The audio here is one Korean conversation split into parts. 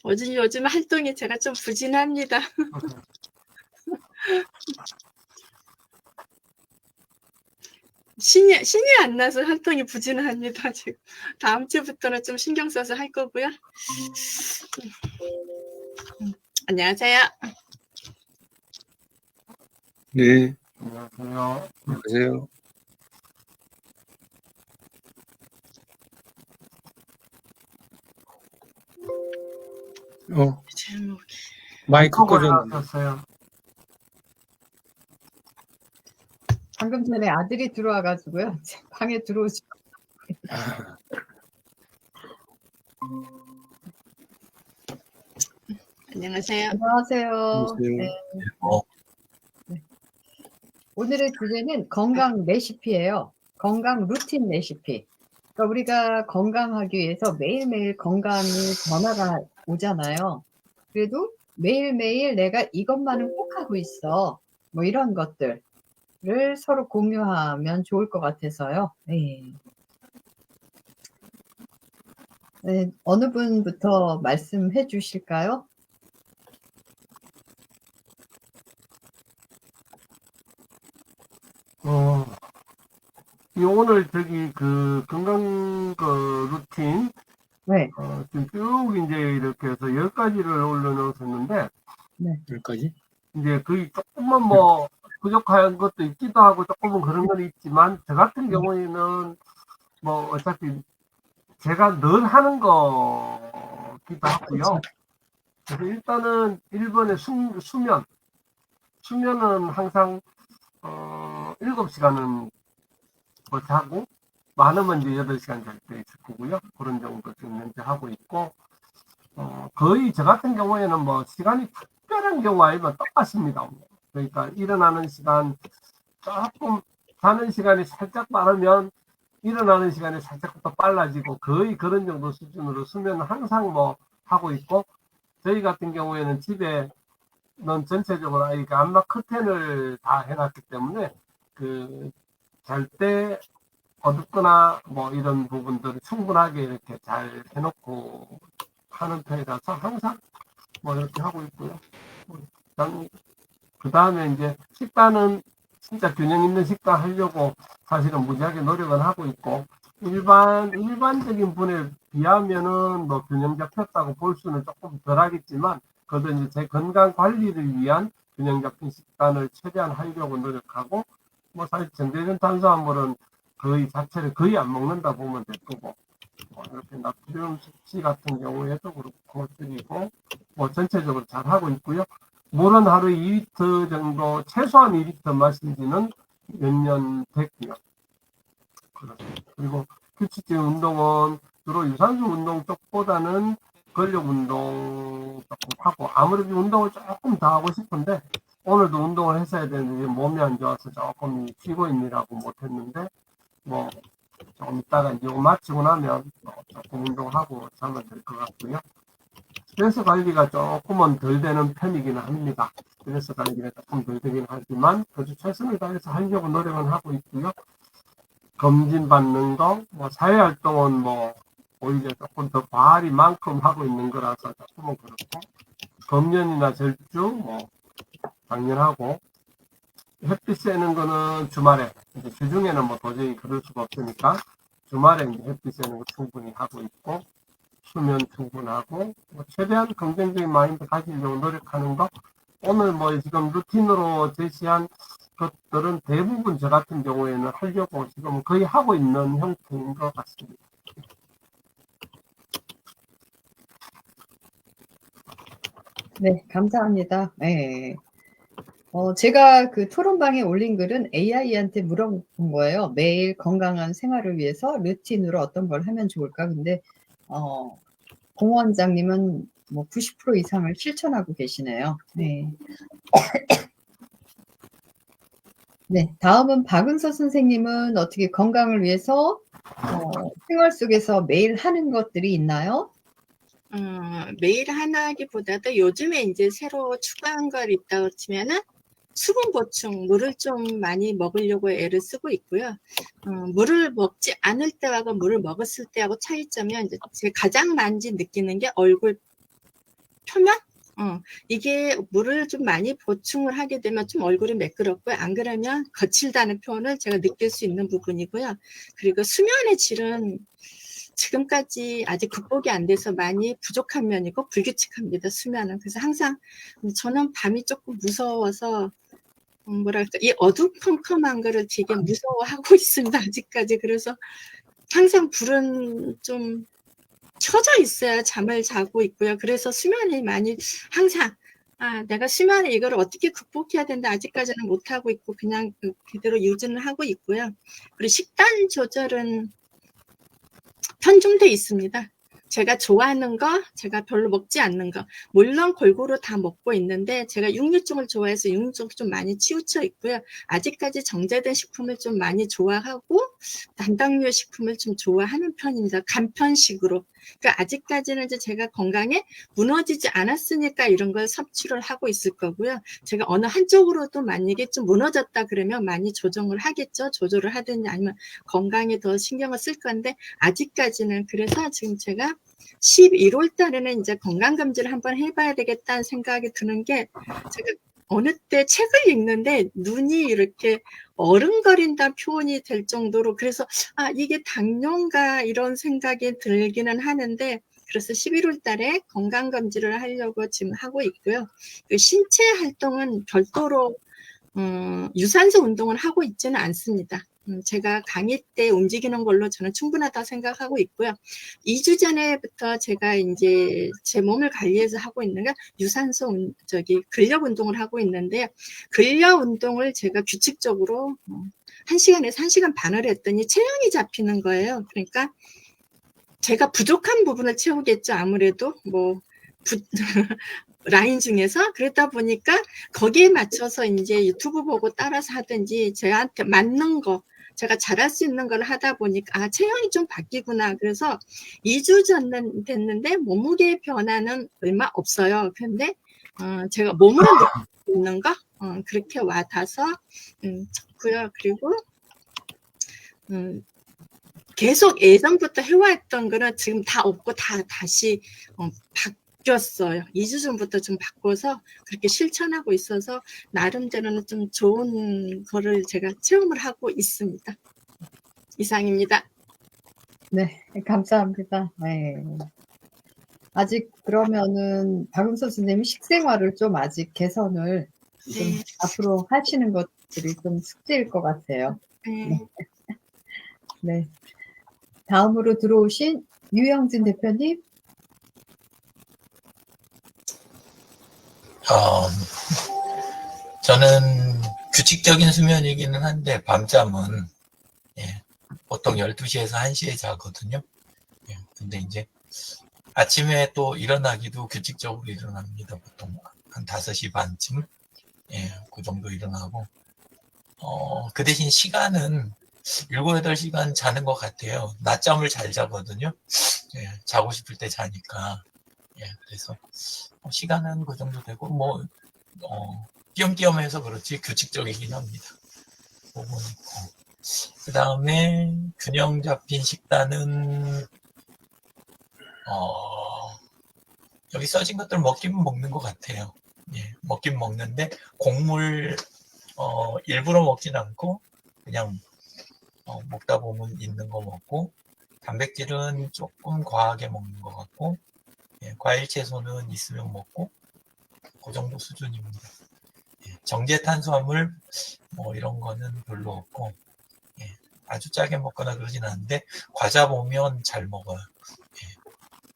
요즘 활동이 제가 좀 부진합니다. 신이 안 나서 활동이 부진합니다. 지금 다음 주부터는 좀 신경 써서 할 거고요. 안녕하세요. 네, 안녕하세요. 안녕하세요. 제목이 마이크 한국어로 꺼졌는데. 나왔었어요. 방금 전에 아들이 들어와가지고요. 제 방에 들어오시. 안녕하세요. 안녕하세요. 안녕하세요. 네. 네. 오늘의 주제는 건강 레시피예요. 건강 루틴 레시피. 그러니까 우리가 건강하기 위해서 매일매일 건강이 변화가 오잖아요. 그래도 매일매일 내가 이것만은 꼭 하고 있어. 뭐 이런 것들을 서로 공유하면 좋을 것 같아서요. 네. 네, 어느 분부터 말씀해 주실까요? 오늘 저기 그 건강 루틴 네. 지금 쭉 이제 이렇게 해서 10가지를 올려놓으셨는데 네. 여기까지? 이제 거의 조금만 뭐 부족한 것도 있기도 하고 조금은 그런 건 있지만 저 같은 경우에는 뭐 어차피 제가 늘 하는 거기도 하고요. 그래서 일단은 1번에 수면은 항상 7시간은 뭐 자고 많으면 이제 8시간 잘 때 있을 거고요. 그런 정도 지금 현재 하고 있고 거의 저 같은 경우에는 뭐 시간이 특별한 경우 아니면 똑같습니다. 그러니까 일어나는 시간 조금 자는 시간이 살짝 빠르면 일어나는 시간이 살짝 더 빨라지고 거의 그런 정도 수준으로 수면은 항상 뭐 하고 있고 저희 같은 경우에는 집에는 전체적으로 그러니까 암막 커튼을 다 해놨기 때문에 그 잘 때 어둡거나 뭐 이런 부분들을 충분하게 이렇게 잘 해놓고 하는 편이라서 항상 뭐 이렇게 하고 있고요. 그 다음에 이제 식단은 진짜 균형 있는 식단 하려고 사실은 무지하게 노력은 하고 있고 일반적인 분에 비하면은 뭐 균형 잡혔다고 볼 수는 조금 덜 하겠지만 그래도 이제 제 건강 관리를 위한 균형 잡힌 식단을 최대한 하려고 노력하고 뭐 사실 정제된 탄수화물은 거의 자체를 거의 안 먹는다 보면 될 거고 뭐 이렇게 나트륨 수치 같은 경우에도 그렇고 줄이고 뭐 전체적으로 잘 하고 있고요. 물은 하루에 2리터 정도 최소한 2리터 마신 지는 몇 년 됐고요. 그리고 규칙적인 운동은 주로 유산소 운동 쪽보다는 근력 운동 조금 하고 아무래도 운동을 조금 더 하고 싶은데 오늘도 운동을 했어야 되는데 몸이 안 좋아서 조금 쉬고 있느라고 못했는데 뭐 조금 이따가 이거 마치고 나면 조금 운동하고 자면 될 것 같고요. 스트레스 관리가 조금은 덜 되는 편이기는 합니다. 스트레스 관리가 조금 덜 되긴 하지만 그래도 최선을 다해서 하려고 노력은 하고 있고요. 검진 받는 거, 뭐 사회활동은 뭐 오히려 조금 더 과할이 만큼 하고 있는 거라서 조금은 그렇고 금연이나 절주 뭐 당연하고 햇빛 쐬는 거는 주말에 이제 주중에는 뭐 도저히 그럴 수가 없으니까 주말에 이제 햇빛 쐬는 거 충분히 하고 있고 수면 충분하고 뭐 최대한 긍정적인 마인드 가지려고 노력하는 거 오늘 뭐 지금 루틴으로 제시한 것들은 대부분 저 같은 경우에는 하려고 지금 거의 하고 있는 형태인 것 같습니다. 네, 감사합니다. 네. 제가 그 토론방에 올린 글은 AI한테 물어본 거예요. 매일 건강한 생활을 위해서 루틴으로 어떤 걸 하면 좋을까? 근데, 공 원장님은 뭐 90% 이상을 실천하고 계시네요. 네. 네, 다음은 박은서 선생님은 어떻게 건강을 위해서 생활 속에서 매일 하는 것들이 있나요? 매일 하나기보다도 요즘에 이제 새로 추가한 걸 있다고 치면은 수분 보충, 물을 좀 많이 먹으려고 애를 쓰고 있고요. 물을 먹지 않을 때하고 물을 먹었을 때하고 차이점이 이제 제가 가장 많이 느끼는 게 얼굴 표면? 이게 물을 좀 많이 보충을 하게 되면 좀 얼굴이 매끄럽고요. 안 그러면 거칠다는 표현을 제가 느낄 수 있는 부분이고요. 그리고 수면의 질은 지금까지 아직 극복이 안 돼서 많이 부족한 면이고 불규칙합니다. 수면은. 그래서 항상 저는 밤이 조금 무서워서 뭐랄까 이 어두컴컴한 거를 되게 무서워하고 있습니다. 아직까지. 그래서 항상 불은 좀 켜져 있어야 잠을 자고 있고요. 그래서 수면이 많이 항상 내가 수면에 이걸 어떻게 극복해야 된다. 아직까지는 못하고 있고 그냥 그대로 유지는 하고 있고요. 그리고 식단 조절은 편중돼 있습니다. 제가 좋아하는 거, 제가 별로 먹지 않는 거. 물론 골고루 다 먹고 있는데 제가 육류 쪽을 좋아해서 육류 쪽 좀 많이 치우쳐 있고요. 아직까지 정제된 식품을 좀 많이 좋아하고 단당류 식품을 좀 좋아하는 편입니다. 간편식으로. 그러니까 아직까지는 이제 제가 건강에 무너지지 않았으니까 이런 걸 섭취를 하고 있을 거고요. 제가 어느 한쪽으로도 만약에 좀 무너졌다 그러면 많이 조정을 하겠죠. 조절을 하든지 아니면 건강에 더 신경을 쓸 건데 아직까지는 그래서 지금 제가 11월 달에는 이제 건강검진을 한번 해봐야 되겠다는 생각이 드는 게 제가 어느 때 책을 읽는데 눈이 이렇게 어른거린다 표현이 될 정도로 그래서 이게 당뇨인가 이런 생각이 들기는 하는데 그래서 11월 달에 건강검진을 하려고 지금 하고 있고요. 신체 활동은 별도로 유산소 운동을 하고 있지는 않습니다. 제가 강의 때 움직이는 걸로 저는 충분하다고 생각하고 있고요. 2주 전에부터 제가 이제 제 몸을 관리해서 하고 있는 게 유산소, 근력 운동을 하고 있는데, 근력 운동을 제가 규칙적으로 1시간에서 1시간 반을 했더니 체형이 잡히는 거예요. 그러니까 제가 부족한 부분을 채우겠죠. 아무래도 라인 중에서 그러다 보니까 거기에 맞춰서 이제 유튜브 보고 따라서 하든지 저한테 맞는 거 제가 잘할 수 있는 걸 하다 보니까 체형이 좀 바뀌구나. 그래서 2주 전 됐는데 몸무게 변화는 얼마 없어요. 근데 제가 몸으로 느끼는 거 그렇게 와닿아서 좋고요. 그리고 계속 예전부터 해왔던 거는 지금 다 없고 다시 바뀌었어요. 2주 전부터 좀 바꿔서 그렇게 실천하고 있어서 나름대로는 좀 좋은 거를 제가 체험을 하고 있습니다. 이상입니다. 네, 감사합니다. 네. 아직 그러면은 박은서 선생님이 식생활을 좀 아직 개선을 좀 네. 앞으로 하시는 것들이 좀 숙제일 것 같아요. 네. 네. 다음으로 들어오신 유영진 대표님. 저는 규칙적인 수면이기는 한데 밤잠은 보통 12시에서 1시에 자거든요. 근데 이제 아침에 또 일어나기도 규칙적으로 일어납니다. 보통 한 5시 반쯤 그 정도 일어나고 그 대신 시간은 7, 8시간 자는 것 같아요. 낮잠을 잘 자거든요. 자고 싶을 때 자니까. 그래서 시간은 그 정도 되고 띄엄띄엄해서 그렇지 규칙적이긴 합니다. 부분 있고. 그 다음에 균형 잡힌 식단은 여기 써진 것들 먹긴 먹는 것 같아요. 먹긴 먹는데 곡물 일부러 먹진 않고 그냥 먹다 보면 있는 거 먹고 단백질은 조금 과하게 먹는 것 같고 과일 채소는 있으면 먹고 그 정도 수준입니다. 정제 탄수화물 이런 거는 별로 없고 아주 짜게 먹거나 그러진 않는데 과자 보면 잘 먹어요.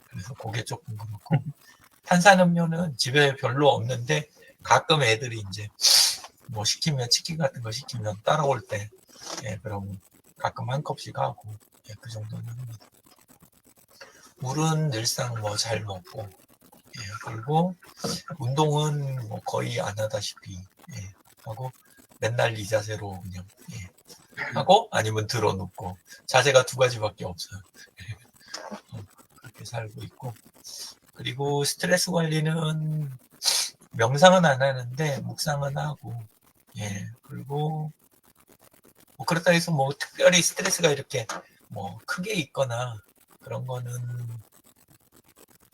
그래서 그게 조금 그렇고 탄산음료는 집에 별로 없는데 가끔 애들이 이제 시키면 치킨 같은 거 시키면 따라올 때 그럼 가끔 한 컵씩 하고 그 정도는 합니다. 물은 늘상 잘 먹고 그리고 운동은 거의 안 하다시피 하고 맨날 이 자세로 그냥 하고 아니면 들어눕고 자세가 2가지밖에 없어요. 그렇게 살고 있고 그리고 스트레스 관리는 명상은 안 하는데 묵상은 하고 예, 그리고 뭐 그렇다 해서 뭐 특별히 스트레스가 이렇게 뭐 크게 있거나 그런 거는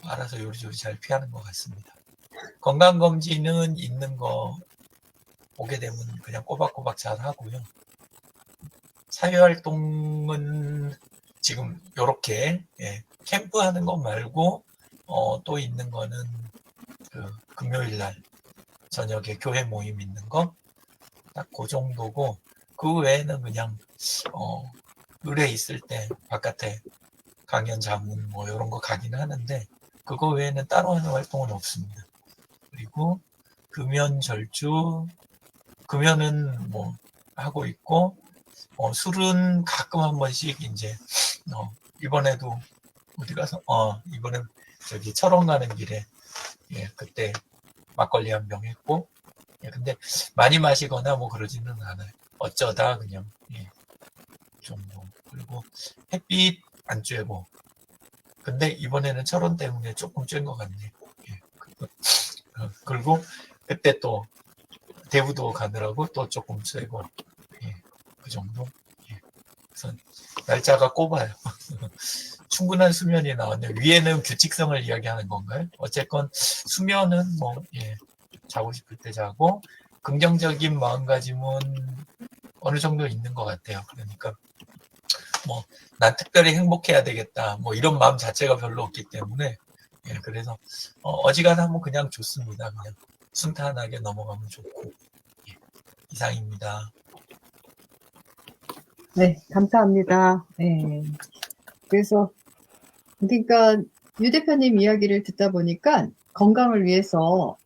알아서 요리조리 잘 피하는 것 같습니다. 건강검진은 있는 거 보게 되면 그냥 꼬박꼬박 잘 하고요. 사회활동은 지금 요렇게 예, 캠프 하는 것 말고 또 있는 거는 그 금요일 날 저녁에 교회 모임 있는 거 딱 그 정도고, 그 외에는 그냥 의뢰 있을 때 바깥에 강연 자문 뭐 이런 거 가긴 하는데 그거 외에는 따로 하는 활동은 없습니다. 그리고 금연 절주, 금연은 뭐 하고 있고 술은 가끔 한 번씩 이제 이번에도 어디 가서 이번에 저기 철원 가는 길에 예 그때 막걸리 한 병 했고, 예, 근데 많이 마시거나 뭐 그러지는 않아요. 어쩌다 그냥 예, 정도. 그리고 햇빛 안 쬐고, 근데 이번에는 철원 때문에 조금 쬐는 것 같네요. 예. 그리고 그때 또 대부도 가느라고 또 조금 쬐고, 예, 그 정도. 예. 그래서 날짜가 꼽아요. 충분한 수면이 나왔네. 위에는 규칙성을 이야기하는 건가요? 어쨌건 수면은 뭐 예, 자고 싶을 때 자고 긍정적인 마음가짐은 어느 정도 있는 것 같아요. 그러니까 뭐 난 특별히 행복해야 되겠다 뭐 이런 마음 자체가 별로 없기 때문에 예, 그래서 어지간하면 그냥 좋습니다. 그냥 순탄하게 넘어가면 좋고. 예, 이상입니다. 네, 감사합니다. 네. 그래서 그러니까 유 대표님 이야기를 듣다 보니까 건강을 위해서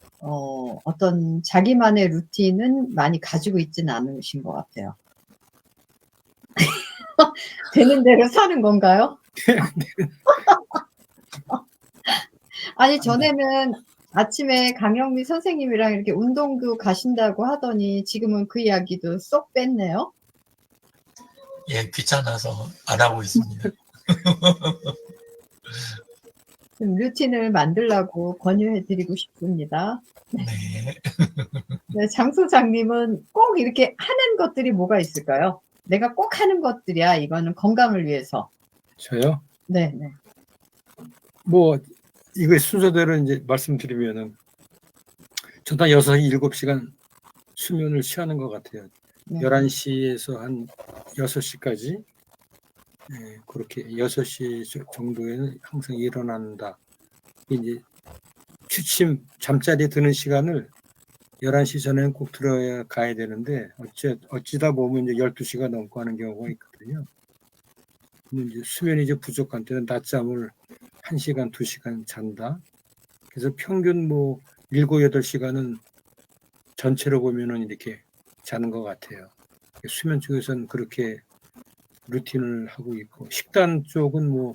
어떤 자기만의 루틴은 많이 가지고 있지는 않으신 것 같아요. 되는 대로 사는 건가요? 아니, 전에는 아침에 강영미 선생님이랑 이렇게 운동도 가신다고 하더니 지금은 그 이야기도 쏙 뺐네요. 예, 귀찮아서 안 하고 있습니다. 좀 루틴을 만들라고 권유해드리고 싶습니다. 네. 네, 장 소장님은 꼭 이렇게 하는 것들이 뭐가 있을까요? 내가 꼭 하는 것들이야. 이거는 건강을 위해서. 저요? 네, 네. 뭐 이거 순서대로 이제 말씀드리면은 저도 한 6, 7시간 수면을 취하는 것 같아요. 네. 11시에서 한 6시까지 예, 그렇게 6시 정도에는 항상 일어난다. 이제 취침 잠자리에 드는 시간을 11시 전에는 꼭 들어야 가야 되는데 어찌다 보면 이제 12시가 넘고 하는 경우가 있거든요. 근데 이제 수면이 이제 부족한 때는 낮잠을 1시간, 2시간 잔다. 그래서 평균 뭐 7, 8시간은 전체로 보면은 이렇게 자는 것 같아요. 수면 쪽에서는 그렇게 루틴을 하고 있고, 식단 쪽은 뭐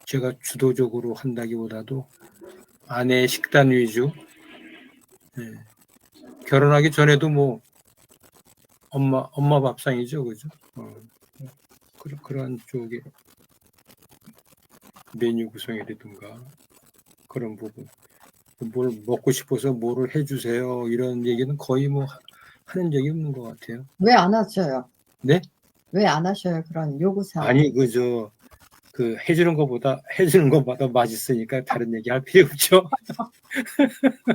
제가 주도적으로 한다기보다도 아내의 식단 위주. 예. 결혼하기 전에도 뭐 엄마 밥상이죠, 그죠? 그런 쪽의 메뉴 구성이라든가 그런 부분. 뭘 먹고 싶어서 뭐를 해주세요 이런 얘기는 거의 뭐 하는 적이 없는 것 같아요. 왜 안 하셔요? 네? 왜 안 하셔요? 그런 요구사항. 아니 그 해주는 것보다 맛있으니까 다른 얘기 할 필요 없죠.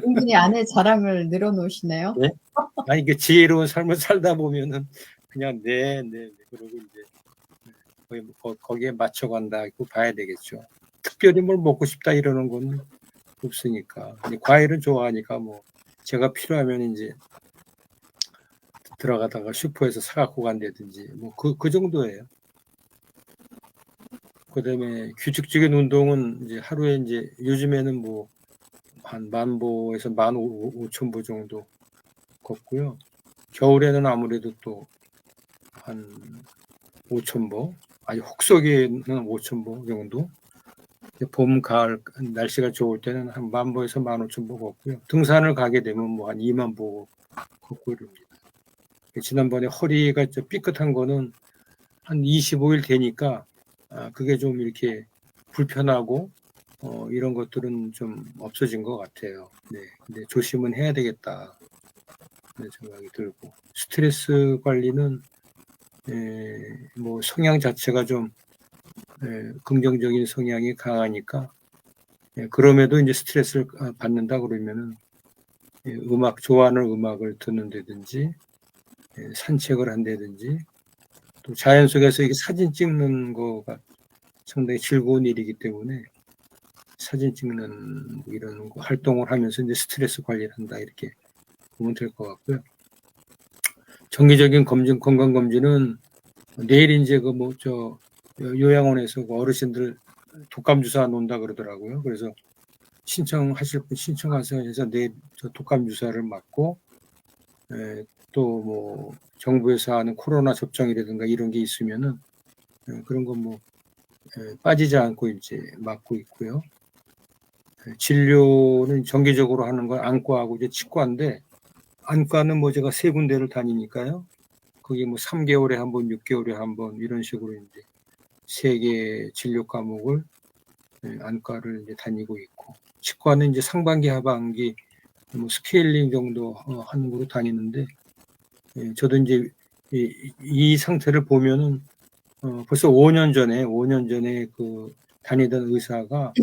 은근히 아내 자랑을 늘어놓으시네요. 네? 아니 그 지혜로운 삶을 살다 보면은 그냥 네 그러고 이제 거기에 맞춰간다 고 봐야 되겠죠. 특별히 뭘 먹고 싶다 이러는 건 없으니까. 과일은 좋아하니까 뭐 제가 필요하면 이제 들어가다가 슈퍼에서 사갖고 간다든지 뭐 그 정도예요. 그다음에 규칙적인 운동은 이제 하루에 이제 요즘에는 뭐 한 10,000보에서 15,000보 정도 걷고요. 겨울에는 아무래도 또 한 5,000보, 아니 혹서기에는 5,000보 정도. 봄, 가을 날씨가 좋을 때는 한 10,000보에서 15,000보 걷고요. 등산을 가게 되면 뭐 한 20,000보 걷고 이럽니다. 지난번에 허리가 좀 삐끗한 거는 한 25일 되니까 그게 좀 이렇게 불편하고 이런 것들은 좀 없어진 것 같아요. 네, 근데 조심은 해야 되겠다. 그런 생각이 들고, 스트레스 관리는 뭐 성향 자체가 좀 긍정적인 성향이 강하니까, 그럼에도 이제 스트레스를 받는다 그러면은 음악 좋아하는 음악을 듣는다든지 산책을 한다든지, 또 자연 속에서 이게 사진 찍는 거가 상당히 즐거운 일이기 때문에 사진 찍는 뭐 이런 거 활동을 하면서 이제 스트레스 관리를 한다, 이렇게 보면 될 것 같고요. 정기적인 검진, 건강 검진은 내일 이제 그 뭐 저 요양원에서 그 어르신들 독감 주사 놓는다 그러더라고요. 그래서 신청하실 분 신청하셔서 해서 내일 저 독감 주사를 맞고, 또 뭐 정부에서 하는 코로나 접종이라든가 이런 게 있으면은 그런 거 뭐 빠지지 않고 이제 맞고 있고요. 진료는 정기적으로 하는 건 안과하고 이제 치과인데, 안과는 뭐 제가 3군데를 다니니까요. 그게 뭐 3개월에 한 번, 6개월에 한 번 이런 식으로 이제 3개 진료 과목을 안과를 이제 다니고 있고, 치과는 이제 상반기, 하반기 뭐 스케일링 정도 하는 거로 다니는데, 저도 이제 이 상태를 보면은 벌써 5년 전에 그 다니던 의사가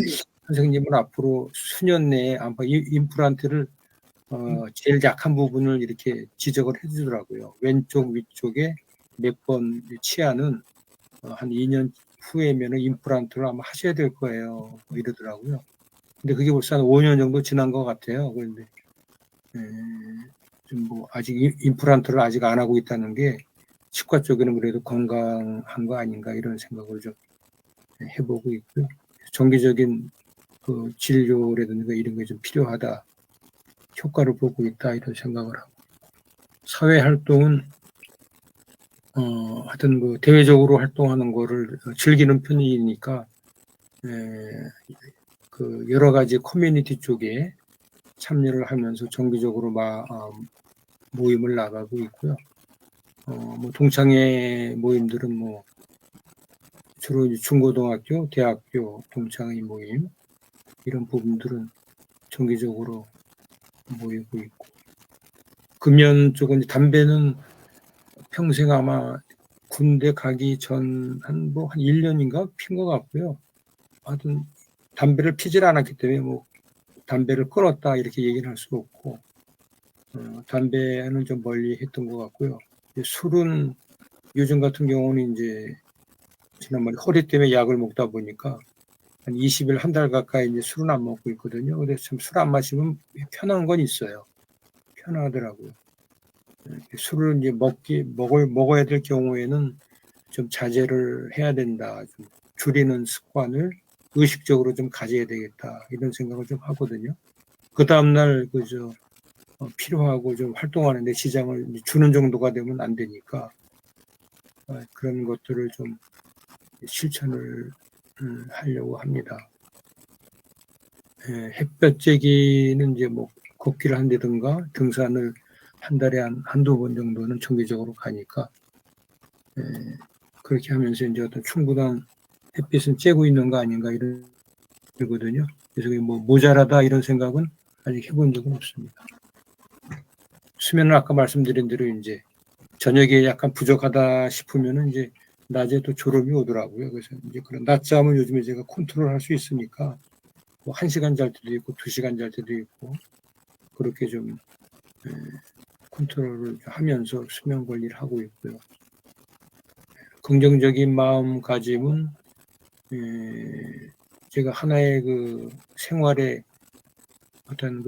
선생님은 앞으로 수년 내에 아마 임플란트를 제일 약한 부분을 이렇게 지적을 해주더라고요. 왼쪽 위쪽에 몇 번 치아는 한 2년 후에면 임플란트를 아마 하셔야 될 거예요, 뭐 이러더라고요. 근데 그게 벌써 한 5년 정도 지난 것 같아요. 그런데 좀 뭐 아직 임플란트를 아직 안 하고 있다는 게 치과 쪽에는 그래도 건강한 거 아닌가, 이런 생각을 좀 해보고 있고요. 정기적인 그 진료라든가 이런 게 좀 필요하다, 효과를 보고 있다, 이런 생각을 하고, 사회 활동은 하여튼 그 대외적으로 활동하는 거를 즐기는 편이니까 그 여러 가지 커뮤니티 쪽에 참여를 하면서 정기적으로 모임을 나가고 있고요. 뭐 동창회 모임들은 뭐 주로 이제 중고등학교, 대학교 동창회 모임 이런 부분들은 정기적으로 모이고 있고, 금연 쪽은 담배는 평생 아마 군대 가기 전 한 1년인가 핀 것 같고요. 하여튼 담배를 피질 않았기 때문에 뭐 담배를 끊었다 이렇게 얘기는 할 수 없고, 담배는 좀 멀리 했던 것 같고요. 술은 요즘 같은 경우는 이제 지난번에 허리 때문에 약을 먹다 보니까 한 20일, 한 달 가까이 이제 술은 안 먹고 있거든요. 그래서 참 술 안 마시면 편한 건 있어요. 편하더라고요. 술을 이제 먹어야 될 경우에는 좀 자제를 해야 된다. 좀 줄이는 습관을 의식적으로 좀 가져야 되겠다, 이런 생각을 좀 하거든요. 그 다음날 필요하고 좀 활동하는데 지장을 주는 정도가 되면 안 되니까 그런 것들을 좀 실천을 하려고 합니다. 햇볕쬐기는 이제 뭐 걷기를 한다든가 등산을 한 달에 한두 번 정도는 정기적으로 가니까 그렇게 하면서 이제 어떤 충분한 햇빛은 쬐고 있는 거 아닌가, 이런 거거든요. 그래서 뭐 모자라다 이런 생각은 아직 해본 적은 없습니다. 수면은 아까 말씀드린 대로 이제 저녁에 약간 부족하다 싶으면은 이제 낮에 또 졸음이 오더라고요. 그래서 이제 그런 낮잠은 요즘에 제가 컨트롤할 수 있으니까 뭐 1시간 잘 때도 있고 2시간 잘 때도 있고 그렇게 좀 컨트롤을 하면서 수면 관리를 하고 있고요. 긍정적인 마음가짐은 제가 하나의 그 생활의 어떤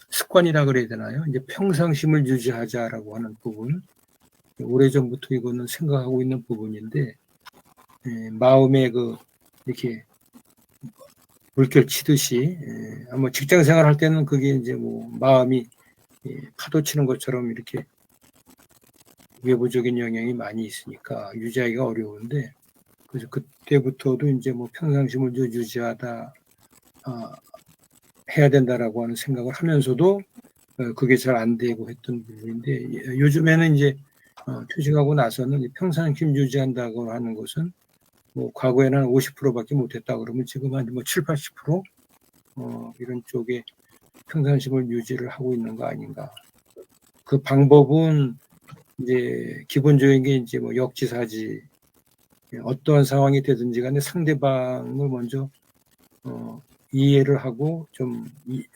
습관이라 그래야 되나요? 이제 평상심을 유지하자라고 하는 부분, 오래전부터 이거는 생각하고 있는 부분인데, 마음에 이렇게 물결 치듯이, 아마 직장 생활 할 때는 그게 이제 뭐 마음이 파도 치는 것처럼 이렇게 외부적인 영향이 많이 있으니까 유지하기가 어려운데, 그래서 그때부터도 이제 뭐 평상심을 유지하다, 해야 된다라고 하는 생각을 하면서도 그게 잘 안 되고 했던 부분인데, 요즘에는 이제 퇴직하고 나서는 평상심 유지한다고 하는 것은 뭐 과거에는 한 50%밖에 못했다 그러면 지금 한 뭐 7, 80% 이런 쪽에 평상심을 유지를 하고 있는 거 아닌가. 그 방법은 이제 기본적인 게 이제 뭐 역지사지, 어떠한 상황이 되든지 간에 상대방을 먼저 이해를 하고 좀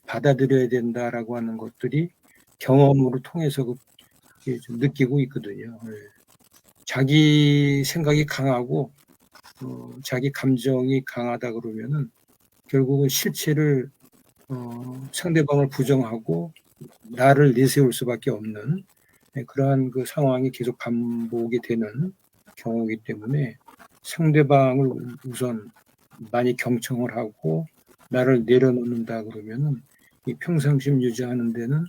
받아들여야 된다라고 하는 것들이 경험으로 통해서 좀 느끼고 있거든요. 예. 자기 생각이 강하고 자기 감정이 강하다 그러면은 결국은 실체를 상대방을 부정하고 나를 내세울 수밖에 없는 그러한 그 상황이 계속 반복이 되는 경우이기 때문에 상대방을 우선 많이 경청을 하고 나를 내려놓는다 그러면은 이 평상심 유지하는 데는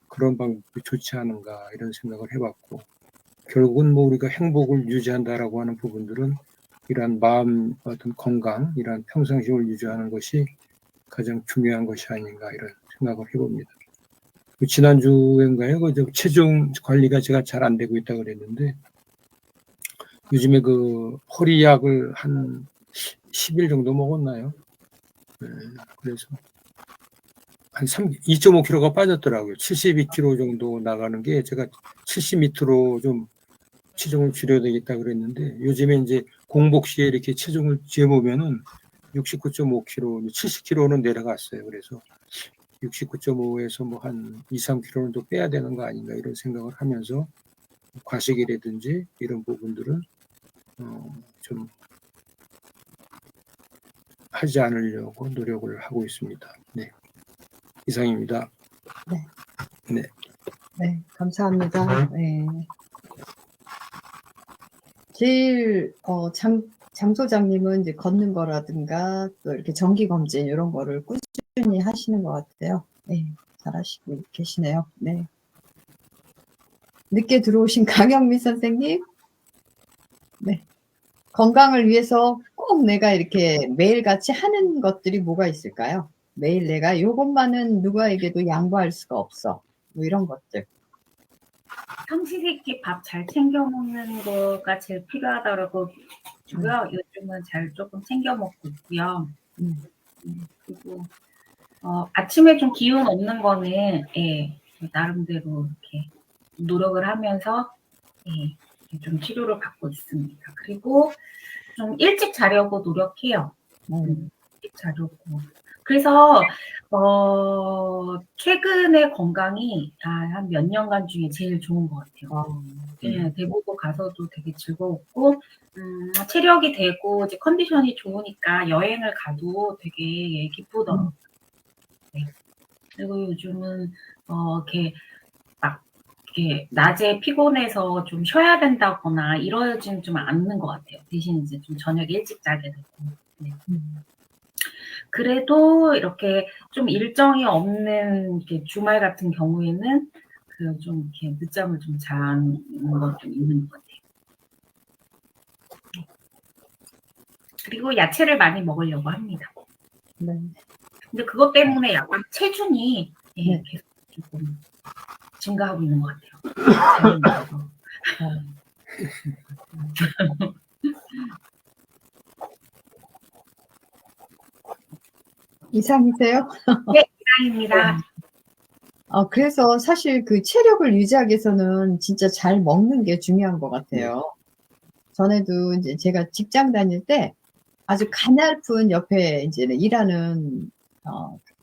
그런 방법이 좋지 않은가 이런 생각을 해봤고, 결국은 뭐 우리가 행복을 유지한다라고 하는 부분들은 이러한 마음 어떤 건강, 이러한 평상심을 유지하는 것이 가장 중요한 것이 아닌가 이런 생각을 해봅니다. 지난주인가요? 그 체중 관리가 제가 잘 안 되고 있다고 그랬는데 요즘에 그 허리약을 한 10일 정도 먹었나요? 네, 그래서 한 2.5kg가 빠졌더라고요. 72kg 정도 나가는 게 제가 70m로 좀 체중을 줄여야 되겠다 그랬는데 요즘에 이제 공복 시에 이렇게 체중을 재보면은 69.5kg, 70kg는 내려갔어요. 그래서 69.5에서 뭐 한 2, 3kg는 더 빼야 되는 거 아닌가 이런 생각을 하면서 과식이라든지 이런 부분들은 좀 하지 않으려고 노력을 하고 있습니다. 네. 이상입니다. 네. 네. 네, 감사합니다. 네. 제일 장 소장님은 이제 걷는 거라든가 또 이렇게 정기 검진 이런 거를 꾸준히 하시는 것 같아요. 네, 잘하시고 계시네요. 네. 늦게 들어오신 강영미 선생님, 네. 건강을 위해서 꼭 내가 이렇게 매일같이 하는 것들이 뭐가 있을까요? 매일 내가 이것만은 누구에게도 양보할 수가 없어. 뭐 이런 것들. 삼시세끼 밥 잘 챙겨 먹는 거가 제일 필요하다고 주고요. 요즘은 잘 조금 챙겨 먹고 있고요. 그리고 아침에 좀 기운 없는 거는 나름대로 이렇게 노력을 하면서 좀 치료를 받고 있습니다. 그리고 좀 일찍 자려고 노력해요. 일찍 자려고. 그래서 최근에 건강이 한 몇 년간 중에 제일 좋은 것 같아요. 네, 대구고 가서도 되게 즐거웠고 체력이 되고 이제 컨디션이 좋으니까 여행을 가도 되게 기쁘더라고요. 네. 그리고 요즘은 이렇게 막 이렇게 낮에 피곤해서 좀 쉬어야 된다거나 이러지는 좀 않는 것 같아요. 대신 이제 좀 저녁에 일찍 자게 되고. 네. 그래도 이렇게 좀 일정이 없는 이렇게 주말 같은 경우에는 그 좀 이렇게 늦잠을 좀 자는 것 좀 있는 것 같아요. 그리고 야채를 많이 먹으려고 합니다. 네. 근데 그것 때문에 약간 체중이 네. 계속 조금 증가하고 있는 것 같아요. 이상이세요? 네, 이상입니다. 그래서 사실 그 체력을 유지하기 위해서는 진짜 잘 먹는 게 중요한 것 같아요. 전에도 이제 제가 직장 다닐 때 아주 가냘픈 옆에 이제 일하는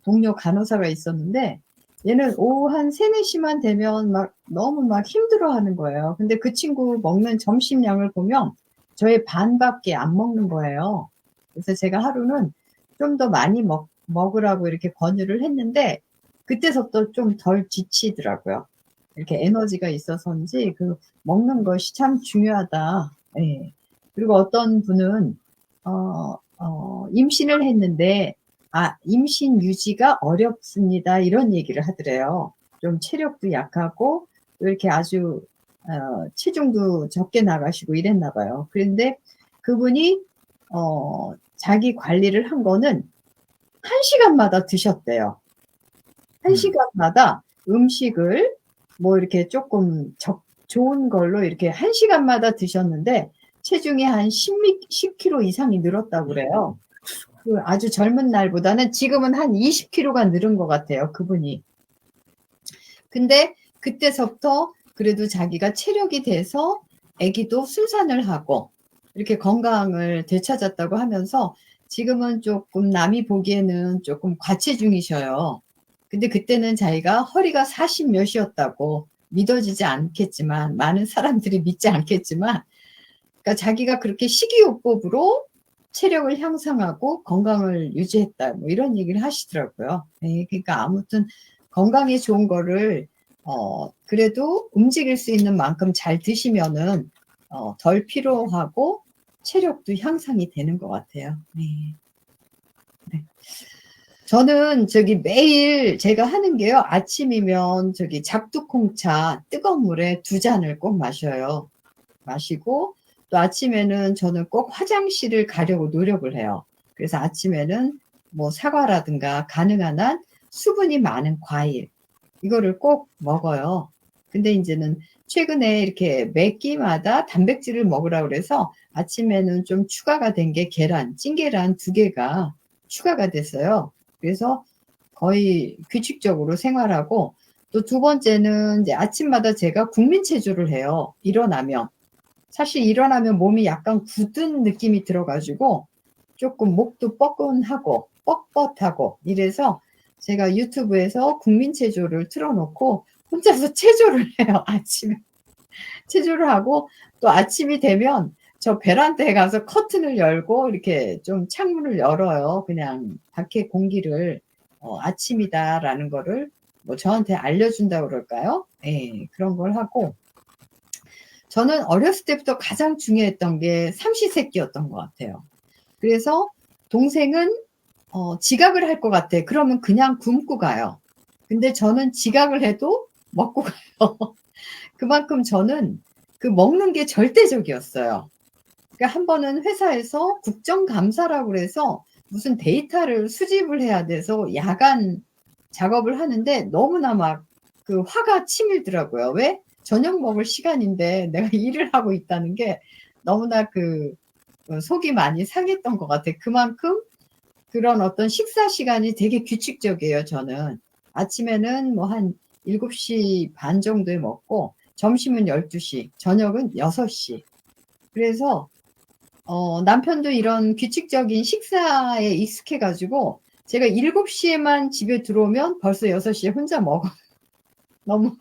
동료 간호사가 있었는데 얘는 오후 한 3, 4시만 되면 막 너무 막 힘들어 하는 거예요. 근데 그 친구 먹는 점심량을 보면 저의 반밖에 안 먹는 거예요. 그래서 제가 하루는 좀 더 많이 먹으라고 이렇게 권유를 했는데 그때서부터 좀 덜 지치더라고요. 이렇게 에너지가 있어서인지 그 먹는 것이 참 중요하다. 예. 그리고 어떤 분은 임신을 했는데 임신 유지가 어렵습니다. 이런 얘기를 하더래요. 좀 체력도 약하고 이렇게 아주 체중도 적게 나가시고 이랬나 봐요. 그런데 그분이 자기 관리를 한 거는 1시간마다 드셨대요. 1시간마다 음식을 뭐 이렇게 조금 좋은 걸로 이렇게 1시간마다 드셨는데 체중이 한 10kg 이상이 늘었다고 그래요. 그 아주 젊은 날보다는 지금은 한 20kg가 늘은 것 같아요, 그분이. 근데 그때서부터 그래도 자기가 체력이 돼서 아기도 순산을 하고 이렇게 건강을 되찾았다고 하면서 지금은 조금 남이 보기에는 조금 과체중이셔요. 근데 그때는 자기가 허리가 40 몇이었다고 믿어지지 않겠지만, 많은 사람들이 믿지 않겠지만, 그러니까 자기가 그렇게 식이요법으로 체력을 향상하고 건강을 유지했다, 뭐 이런 얘기를 하시더라고요. 네, 그러니까 아무튼 건강에 좋은 거를 그래도 움직일 수 있는 만큼 잘 드시면은 덜 피로하고 체력도 향상이 되는 것 같아요. 네. 네. 저는 매일 제가 하는 게요. 아침이면 작두콩차 뜨거운 물에 2잔을 꼭 마셔요. 마시고 또 아침에는 저는 꼭 화장실을 가려고 노력을 해요. 그래서 아침에는 뭐 사과라든가 가능한 한 수분이 많은 과일 이거를 꼭 먹어요. 근데 이제는 최근에 이렇게 매 끼마다 단백질을 먹으라고 그래서 아침에는 좀 추가가 된 게 찐계란 2개가 추가가 됐어요. 그래서 거의 규칙적으로 생활하고 또 2번째는 이제 아침마다 제가 국민체조를 해요. 일어나면. 사실 일어나면 몸이 약간 굳은 느낌이 들어가지고 조금 목도 뻐근하고 뻣뻣하고 이래서 제가 유튜브에서 국민체조를 틀어놓고 혼자서 체조를 해요. 아침에. 체조를 하고 또 아침이 되면 저 베란다에 가서 커튼을 열고 이렇게 좀 창문을 열어요. 그냥 밖에 공기를 아침이다라는 거를 뭐 저한테 알려준다고 그럴까요? 예, 그런 걸 하고 저는 어렸을 때부터 가장 중요했던 게 삼시세끼였던 것 같아요. 그래서 동생은 지각을 할 것 같아. 그러면 그냥 굶고 가요. 근데 저는 지각을 해도 먹고 가요. 그만큼 저는 그 먹는 게 절대적이었어요. 그러니까 한 번은 회사에서 국정감사라고 그래서 무슨 데이터를 수집을 해야 돼서 야간 작업을 하는데 너무나 막 그 화가 치밀더라고요. 왜? 저녁 먹을 시간인데 내가 일을 하고 있다는 게 너무나 속이 많이 상했던 것 같아요. 그만큼 그런 어떤 식사 시간이 되게 규칙적이에요, 저는. 아침에는 뭐 한 7시 반 정도에 먹고, 점심은 12시, 저녁은 6시. 그래서, 남편도 이런 규칙적인 식사에 익숙해가지고, 제가 7시에만 집에 들어오면 벌써 6시에 혼자 먹어. 너무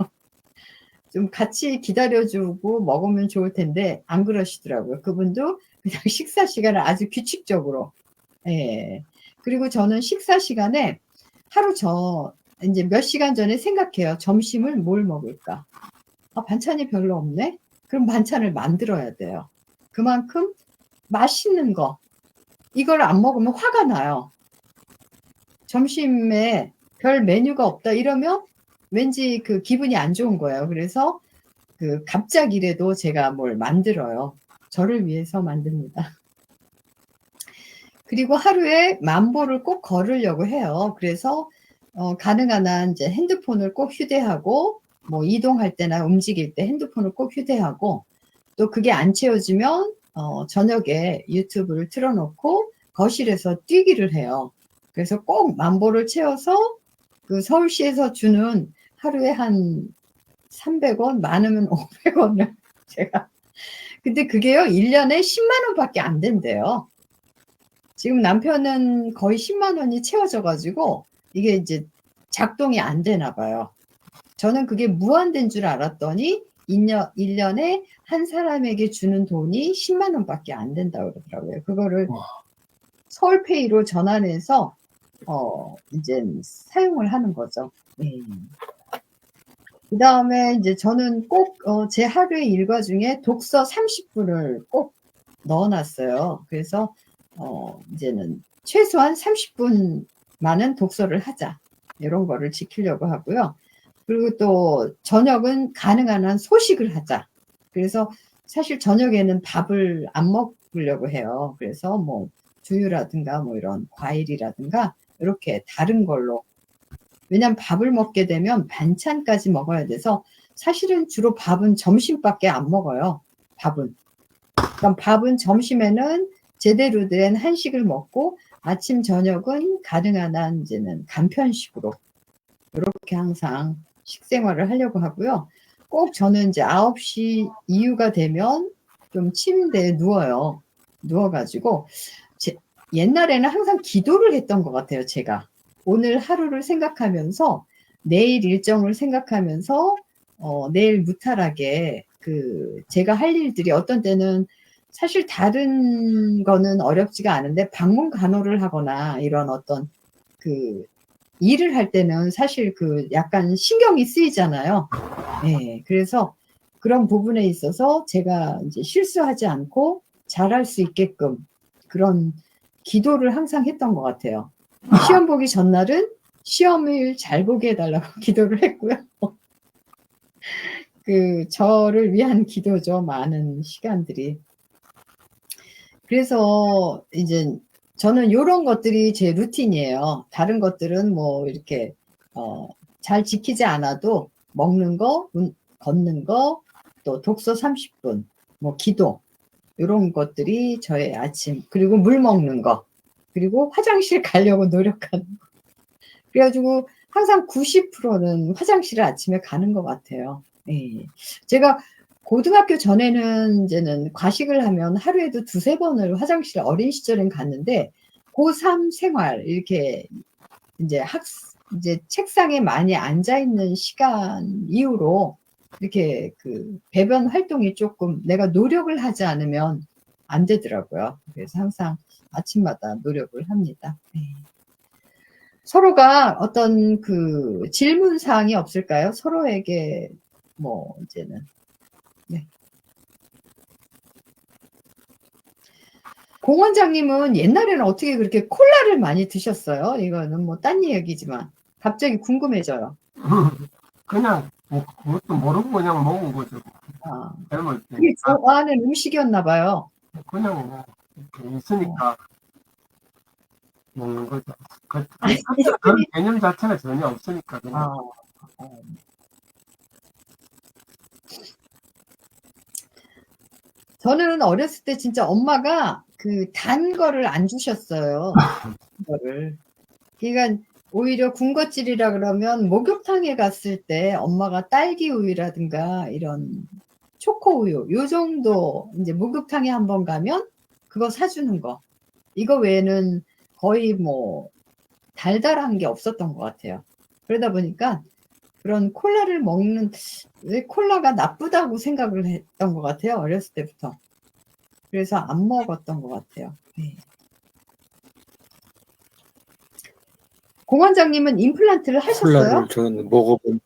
좀 같이 기다려주고 먹으면 좋을 텐데, 안 그러시더라고요. 그분도 그냥 식사 시간을 아주 규칙적으로. 예. 그리고 저는 식사 시간에 이제 몇 시간 전에 생각해요. 점심을 뭘 먹을까? 반찬이 별로 없네? 그럼 반찬을 만들어야 돼요. 그만큼 맛있는 거, 이걸 안 먹으면 화가 나요. 점심에 별 메뉴가 없다 이러면 왠지 기분이 안 좋은 거예요. 그래서 갑작이라도 제가 뭘 만들어요. 저를 위해서 만듭니다. 그리고 하루에 10,000보를 꼭 걸으려고 해요. 그래서 가능한 한 이제 핸드폰을 꼭 휴대하고 뭐 이동할 때나 움직일 때 핸드폰을 꼭 휴대하고 또 그게 안 채워지면 저녁에 유튜브를 틀어놓고 거실에서 뛰기를 해요. 그래서 꼭 10,000보를 채워서 서울시에서 주는 하루에 한 300원, 많으면 500원을 제가 근데 그게요 1년에 10만 원밖에 안 된대요. 지금 남편은 거의 10만 원이 채워져 가지고 이게 이제 작동이 안 되나 봐요. 저는 그게 무한된 줄 알았더니 1년에 한 사람에게 주는 돈이 10만 원밖에 안 된다고 그러더라고요. 그거를 서울페이로 전환해서 이제 사용을 하는 거죠. 네. 그다음에 이제 저는 꼭 제 하루의 일과 중에 독서 30분을 꼭 넣어놨어요. 그래서 이제는 최소한 30분만은 독서를 하자. 이런 거를 지키려고 하고요. 그리고 또 저녁은 가능한 한 소식을 하자. 그래서 사실 저녁에는 밥을 안 먹으려고 해요. 그래서 뭐 두유라든가 뭐 이런 과일이라든가 이렇게 다른 걸로. 왜냐면 밥을 먹게 되면 반찬까지 먹어야 돼서 사실은 주로 밥은 점심밖에 안 먹어요. 밥은. 그럼 밥은 점심에는 제대로 된 한식을 먹고 아침 저녁은 가능한 한 이제는 간편식으로 이렇게 항상 식생활을 하려고 하고요. 꼭 저는 이제 9시 이후가 되면 좀 침대에 누워요. 누워가지고 옛날에는 항상 기도를 했던 것 같아요. 제가 오늘 하루를 생각하면서 내일 일정을 생각하면서 내일 무탈하게 제가 할 일들이 어떤 때는 사실 다른 거는 어렵지가 않은데 방문 간호를 하거나 이런 어떤 일을 할 때는 사실 약간 신경이 쓰이잖아요. 네, 그래서 그런 부분에 있어서 제가 이제 실수하지 않고 잘할 수 있게끔 그런 기도를 항상 했던 것 같아요. 시험 보기 전날은 시험을 잘 보게 해달라고 기도를 했고요. 저를 위한 기도죠. 많은 시간들이. 그래서 이제 저는 이런 것들이 제 루틴이에요. 다른 것들은 뭐 이렇게 잘 지키지 않아도 먹는 거, 걷는 거, 또 독서 30분, 뭐 기도 이런 것들이 저의 아침. 그리고 물 먹는 거, 그리고 화장실 가려고 노력하는 거. 그래가지고 항상 90%는 화장실을 아침에 가는 것 같아요. 예. 제가 고등학교 전에는 이제는 과식을 하면 하루에도 2-3번을 화장실 어린 시절엔 갔는데 고3 생활 이렇게 이제 이제 책상에 많이 앉아 있는 시간 이후로 이렇게 배변 활동이 조금 내가 노력을 하지 않으면 안 되더라고요. 그래서 항상 아침마다 노력을 합니다. 네. 서로가 어떤 질문 사항이 없을까요? 서로에게 뭐 이제는. 네. 공 원장님은 옛날에는 어떻게 그렇게 콜라를 많이 드셨어요? 이거는 뭐 딴 얘기지만 갑자기 궁금해져요. 그냥 그것도 모르고 그냥 먹은 거죠. 아, 젊을 때. 그게 좋아하는 음식이었나 봐요. 그냥 뭐 있으니까 먹는 거죠. 그런 개념 자체가 전혀 없으니까 그냥. 저는 어렸을 때 진짜 엄마가 단 거를 안 주셨어요. 거를. 그러니까 오히려 군것질이라 그러면 목욕탕에 갔을 때 엄마가 딸기 우유라든가 이런 초코 우유 요 정도 이제 목욕탕에 한번 가면 그거 사주는 거. 이거 외에는 거의 뭐 달달한 게 없었던 것 같아요. 그러다 보니까 그런 콜라를 먹는, 왜 콜라가 나쁘다고 생각을 했던 것 같아요. 어렸을 때부터. 그래서 안 먹었던 것 같아요. 네. 공 원장님은 임플란트를 하셨어요? 콜라를 저는 먹어본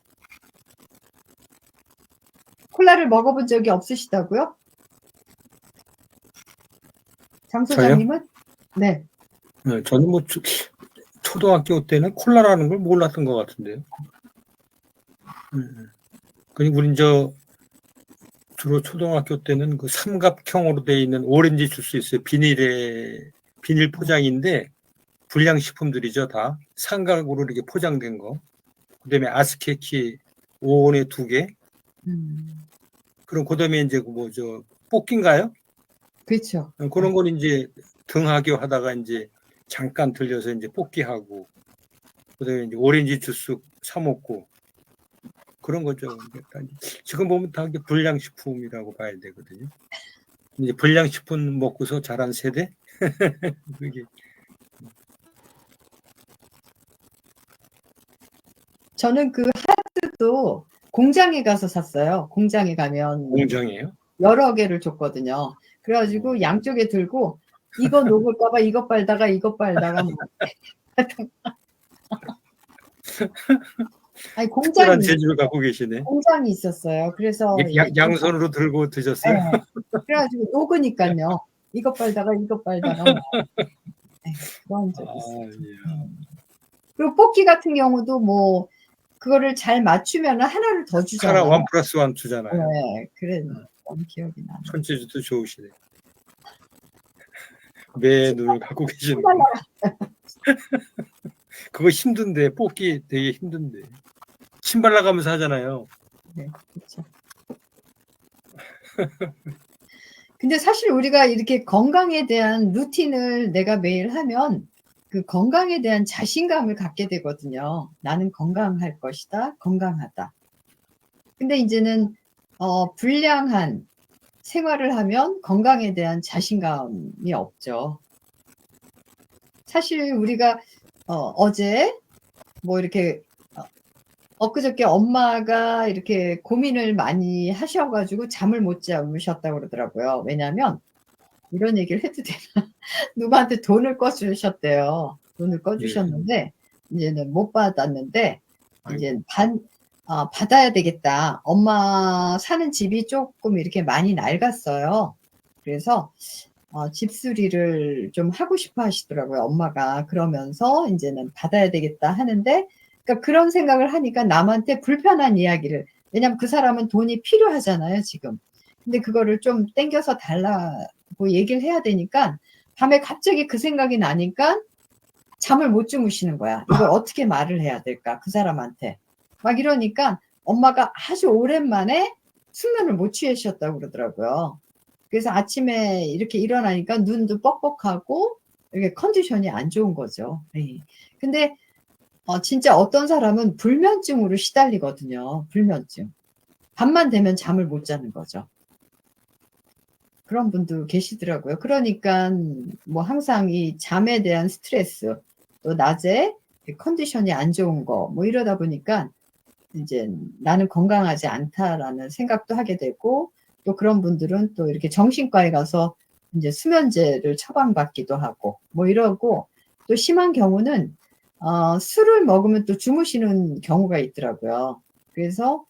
콜라를 먹어본 적이 없으시다고요? 장 소장님은? 네. 네, 저는 뭐 초등학교 때는 콜라라는 걸 몰랐던 것 같은데요. 그리고 우린 주로 초등학교 때는 삼각형으로 되어 있는 오렌지 주스 있어요. 비닐 포장인데 불량식품들이죠. 다 삼각으로 이렇게 포장된 거. 그다음에 아스케키 5원에 2개. 그럼 그다음에 이제 뽑기인가요? 그렇죠. 그런 건 이제 등하교 하다가 이제 잠깐 들려서 이제 뽑기하고 그다음에 이제 오렌지 주스 사 먹고 그런 거죠. 지금 보면 다 불량식품이라고 봐야 되거든요. 이제 불량식품 먹고서 자란 세대? 그게. 저는 하드도 공장에 가서 샀어요. 공장에 가면. 공장이에요? 여러 개를 줬거든요. 그래가지고 양쪽에 들고 이거 녹을까봐 이거 빨다가 아니 특별한 재주를 갖고 계시네. 공장이 있었어요. 그래서 양손으로 들고 드셨어요? 네. 그래가지고 녹으니까요. 이거 빨다가 네, 그런 적이 있어요. 그리고 뽑기 같은 경우도 뭐 그거를 잘 맞추면 하나를 더 주잖아요. 하나 1+1 주잖아요. 네, 그래 너무 기억이 나네. 손재주도 좋으시네. 매 눈을 갖고 계시는. 그거 힘든데 뽑기 되게 힘든데. 신발 나가면서 하잖아요. 네, 그렇죠. 근데 사실 우리가 이렇게 건강에 대한 루틴을 내가 매일 하면 그 건강에 대한 자신감을 갖게 되거든요. 나는 건강할 것이다. 건강하다. 근데 이제는 불량한 생활을 하면 건강에 대한 자신감이 없죠. 사실 우리가 어제 뭐 이렇게 엊그저께 엄마가 이렇게 고민을 많이 하셔가지고 잠을 못 주무셨다고 그러더라고요. 왜냐하면 이런 얘기를 해도 되나? 누구한테 돈을 꺼주셨대요. 돈을 꺼주셨는데 이제는 못 받았는데 이제 받아야 되겠다. 엄마 사는 집이 조금 이렇게 많이 낡았어요. 그래서 집수리를 좀 하고 싶어 하시더라고요. 엄마가. 그러면서 이제는 받아야 되겠다 하는데, 그러니까 그런 생각을 하니까 남한테 불편한 이야기를, 왜냐면 그 사람은 돈이 필요하잖아요, 지금. 근데 그거를 좀 땡겨서 달라고 얘기를 해야 되니까 밤에 갑자기 그 생각이 나니까 잠을 못 주무시는 거야. 이걸 어떻게 말을 해야 될까, 그 사람한테. 막 이러니까 엄마가 아주 오랜만에 숙면을 못 취하셨다고 그러더라고요. 그래서 아침에 이렇게 일어나니까 눈도 뻑뻑하고 이렇게 컨디션이 안 좋은 거죠. 네. 근데 진짜 어떤 사람은 불면증으로 시달리거든요. 불면증. 밤만 되면 잠을 못 자는 거죠. 그런 분도 계시더라고요. 그러니까 뭐 항상 이 잠에 대한 스트레스, 또 낮에 컨디션이 안 좋은 거, 뭐 이러다 보니까 이제 나는 건강하지 않다라는 생각도 하게 되고, 또 그런 분들은 또 이렇게 정신과에 가서 이제 수면제를 처방받기도 하고, 뭐 이러고, 또 심한 경우는, 술을 먹으면 또 주무시는 경우가 있더라고요. 그래서,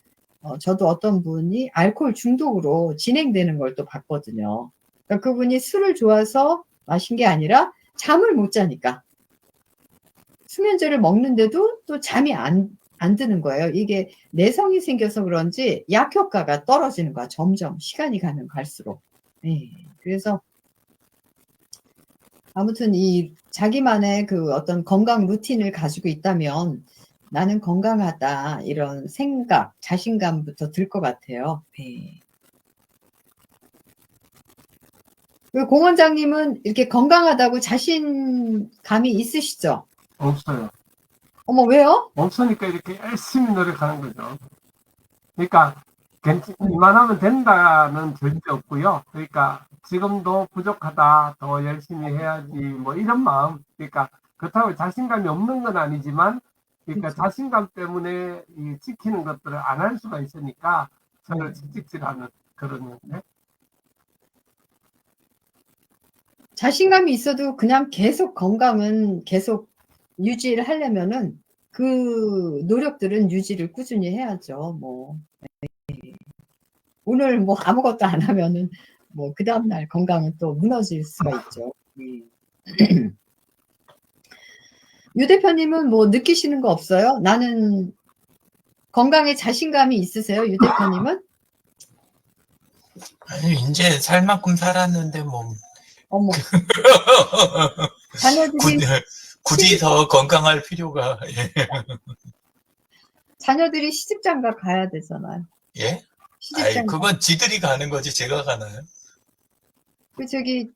저도 어떤 분이 알코올 중독으로 진행되는 걸 또 봤거든요. 그러니까 그분이 술을 좋아서 마신 게 아니라 잠을 못 자니까. 수면제를 먹는데도 또 잠이 안 드는 거예요. 이게 내성이 생겨서 그런지 약 효과가 떨어지는 거야. 점점 시간이 가면 갈수록. 네. 그래서 아무튼 이 자기만의 그 어떤 건강 루틴을 가지고 있다면 나는 건강하다 이런 생각, 자신감부터 들 것 같아요. 네. 공 원장님은 이렇게 건강하다고 자신감이 있으시죠? 없어요. 어머, 왜요? 없으니까 이렇게 열심히 노력하는 거죠. 그러니까 이만하면 된다는 절대 없고요. 그러니까 지금도 부족하다, 더 열심히 해야지, 뭐 이런 마음. 그러니까 그렇다고 자신감이 없는 건 아니지만, 그러니까 그렇죠. 자신감 때문에 이 지키는 것들을 안 할 수가 있으니까 저를 찍찍질하는 그런 건데. 자신감이 있어도 그냥 계속 건강은 계속 유지를 하려면은 그 노력들은 유지를 꾸준히 해야죠. 뭐 오늘 뭐 아무것도 안 하면은 뭐 그 다음날 건강은 또 무너질 수가 있죠. 유 대표님은 뭐 느끼시는 거 없어요? 나는 건강에 자신감이 있으세요, 유 대표님은? 아니, 이제 살 만큼 살았는데, 뭐. 어머. 자녀들이 굳이 더 건강할 필요가, 예. 자녀들이 시집장가 가야 되잖아요. 예? 아이, 시집장가. 그건 지들이 가는 거지, 제가 가나요? 그 저기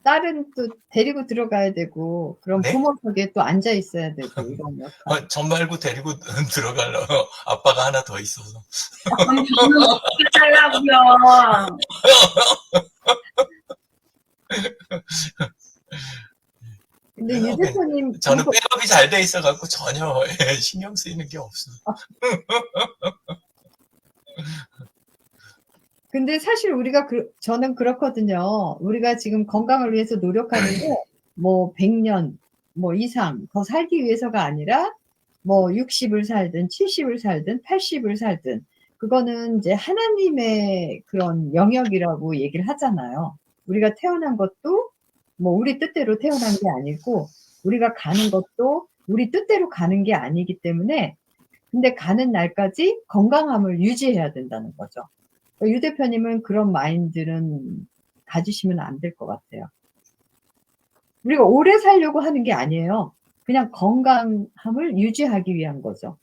딸은 또 데리고 들어가야 되고, 그럼 네? 부모 벽에 또 앉아 있어야 되고, 이런 역할. 전 말고 데리고 들어가려고. 아빠가 하나 더 있어서. 그럼 저는 어떻게 살라고요? 근데 유 대표님, 저는 백업이 잘 돼 있어갖고 전혀 신경 쓰이는 게 없어요. 근데 사실 우리가 저는 그렇거든요. 우리가 지금 건강을 위해서 노력하는데 뭐 100년 뭐 이상 더 살기 위해서가 아니라 뭐 60을 살든 70을 살든 80을 살든 그거는 이제 하나님의 그런 영역이라고 얘기를 하잖아요. 우리가 태어난 것도 뭐 우리 뜻대로 태어난 게 아니고 우리가 가는 것도 우리 뜻대로 가는 게 아니기 때문에 근데 가는 날까지 건강함을 유지해야 된다는 거죠. 유 대표님은 그런 마인드는 가지시면 안 될 것 같아요. 우리가 오래 살려고 하는 게 아니에요. 그냥 건강함을 유지하기 위한 거죠.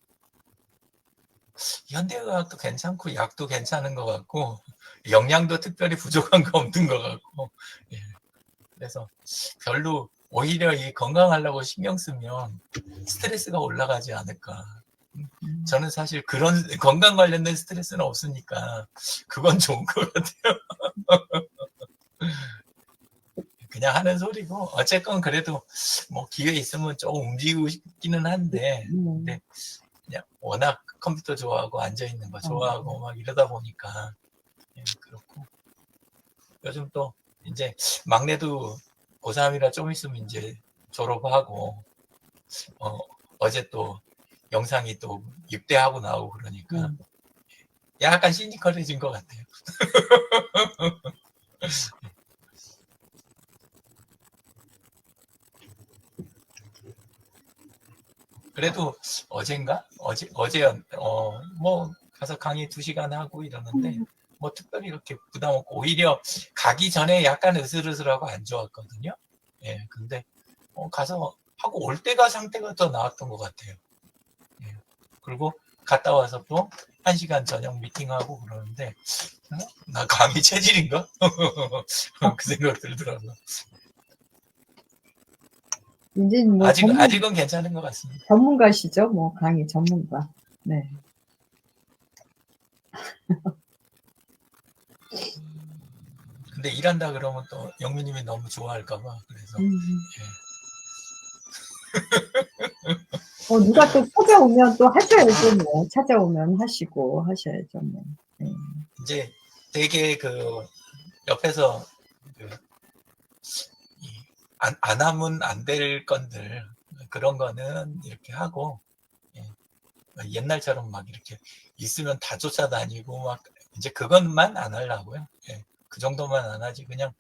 현대의학도 괜찮고 약도 괜찮은 것 같고 영양도 특별히 부족한 거 없는 것 같고 예. 그래서 별로 오히려 이 건강하려고 신경 쓰면 스트레스가 올라가지 않을까. 저는 사실 그런 건강 관련된 스트레스는 없으니까 그건 좋은 것 같아요. 그냥 하는 소리고 어쨌건 그래도 뭐 기회 있으면 조금 움직이고 싶기는 한데 근데 그냥 워낙 컴퓨터 좋아하고 앉아 있는 거 좋아하고 막 이러다 보니까 그렇고 요즘 또 이제 막내도 고3이라 좀 있으면 이제 졸업하고 어제 또 영상이 또 입대하고 나오고 그러니까 약간 시니컬해진 것 같아요. 그래도 어젠가? 어제 뭐 가서 강의 2시간 하고 이러는데 뭐 특별히 그렇게 부담 없고 오히려 가기 전에 약간 으슬으슬하고 안 좋았거든요. 예, 근데 가서 하고 올 때가 상태가 더 나았던 것 같아요. 예. 그리고 갔다 와서 또 1시간 저녁 미팅하고 그러는데 나 강의 체질인가? 그 생각 들더라고요. 이제 뭐 아직은 괜찮은 것 같습니다. 전문가시죠? 뭐 강의 전문가. 네. 근데 일한다 그러면 또 영미님이 너무 좋아할까봐 그래서 누가 또 찾아오면 또 하셔야죠. 뭐 찾아오면 하시고 하셔야죠. 뭐. 네. 이제 되게 그 옆에서 안 하면 안 될 건들 그런 거는 이렇게 하고 옛날처럼 막 이렇게 있으면 다 쫓아다니고 막 이제 그것만 안 하려고요. 그 정도만 안 하지 그냥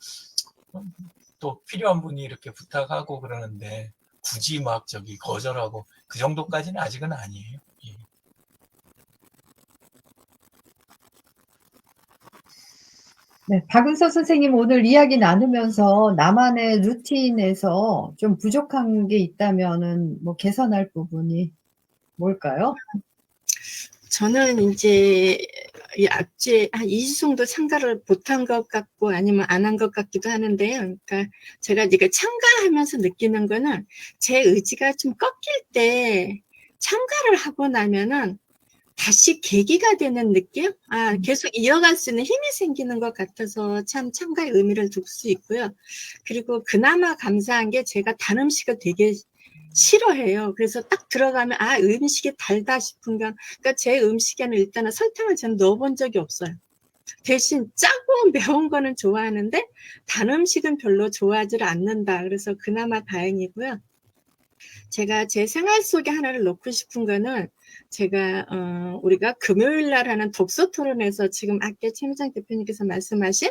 또 필요한 분이 이렇게 부탁하고 그러는데 굳이 막 저기 거절하고 그 정도까지는 아직은 아니에요. 네, 박은서 선생님 오늘 이야기 나누면서 나만의 루틴에서 좀 부족한 게 있다면은 뭐 개선할 부분이 뭘까요? 저는 이제 이 앞주에 한 2주 정도 참가를 못한 것 같고 아니면 안 한 것 같기도 하는데요. 그러니까 제가 이게 참가하면서 느끼는 거는 제 의지가 좀 꺾일 때 참가를 하고 나면은 다시 계기가 되는 느낌? 계속 이어갈 수 있는 힘이 생기는 것 같아서 참 참가의 의미를 둘 수 있고요. 그리고 그나마 감사한 게 제가 단 음식을 되게 싫어해요. 그래서 딱 들어가면 음식이 달다 싶은 건 그러니까 제 음식에는 일단은 설탕을 저는 넣어본 적이 없어요. 대신 짜고 매운 거는 좋아하는데 단 음식은 별로 좋아하지 않는다. 그래서 그나마 다행이고요. 제가 제 생활 속에 하나를 넣고 싶은 거는 제가 우리가 금요일 날 하는 독서 토론에서 지금 아까 최미장 대표님께서 말씀하신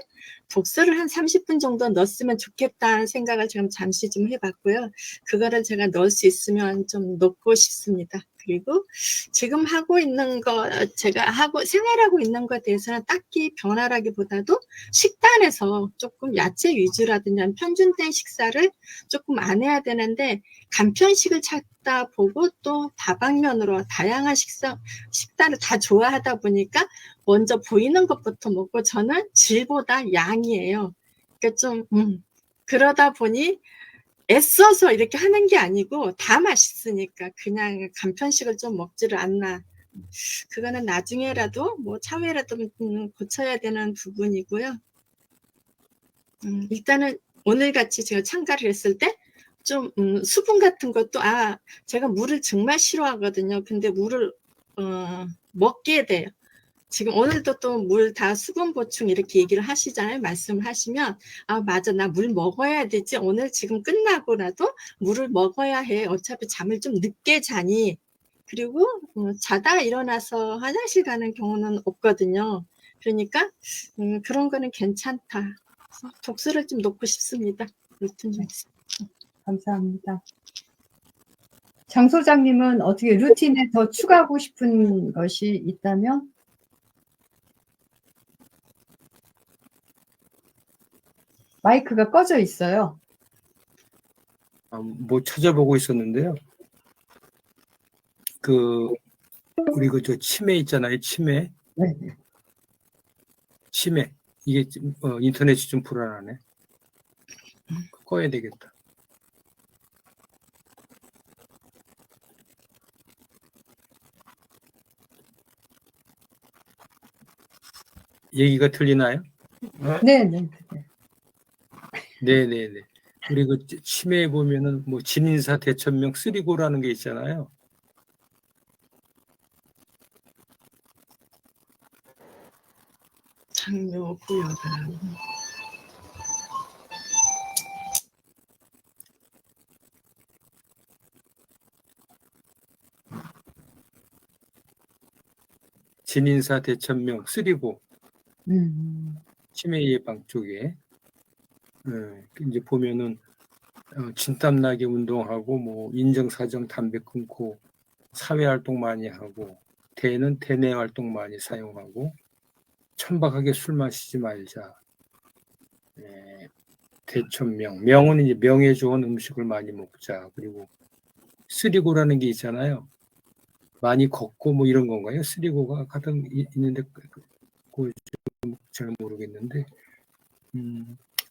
독서를 한 30분 정도 넣었으면 좋겠다는 생각을 지금 잠시 좀 해봤고요. 그거를 제가 넣을 수 있으면 좀 넣고 싶습니다. 그리고 지금 하고 있는 거 제가 생활하고 있는 것에 대해서는 딱히 변화라기보다도 식단에서 조금 야채 위주라든지 편준된 식사를 조금 안 해야 되는데 간편식을 찾다 보고 또 다방면으로 다양한 식단을 다 좋아하다 보니까 먼저 보이는 것부터 먹고 저는 질보다 양이에요. 그러니까 좀 그러다 보니 애써서 이렇게 하는 게 아니고 다 맛있으니까 그냥 간편식을 좀 먹지를 않나. 그거는 나중에라도 뭐 차후에라도 고쳐야 되는 부분이고요. 일단은 오늘같이 제가 참가를 했을 때 좀 수분 같은 것도 제가 물을 정말 싫어하거든요. 근데 물을 먹게 돼요. 지금 오늘도 또 물 다 수분 보충 이렇게 얘기를 하시잖아요. 말씀을 하시면 맞아 나 물 먹어야 되지. 오늘 지금 끝나고라도 물을 먹어야 해. 어차피 잠을 좀 늦게 자니. 그리고 자다 일어나서 화장실 가는 경우는 없거든요. 그러니까 그런 거는 괜찮다. 독서를 좀 놓고 싶습니다. 루틴 중에서. 감사합니다. 장 소장님은 어떻게 루틴에 더 추가하고 싶은 것이 있다면? 마이크가 꺼져 있어요. 뭐 찾아보고 있었는데요. 우리 저 치매 있잖아요. 치매. 네. 치매. 이게 인터넷이 좀 불안하네. 꺼야 되겠다. 얘기가 들리나요? 네. 네. 네네네. 우리 그 치매에 보면은 뭐 진인사 대천명 쓰리고라는 게 있잖아요. 장묘 구여가. 진인사 대천명 쓰리고 치매 예방 쪽에 이제 보면은 진땀나게 운동하고 뭐 인정사정 담배 끊고 사회 활동 많이 하고 대는 대내 활동 많이 사용하고 천박하게 술 마시지 말자. 대천명 명은 이제 명예 좋은 음식을 많이 먹자. 그리고 쓰리고라는 게 있잖아요. 많이 걷고 뭐 이런 건가요? 쓰리고가 가끔 있는데 잘 모르겠는데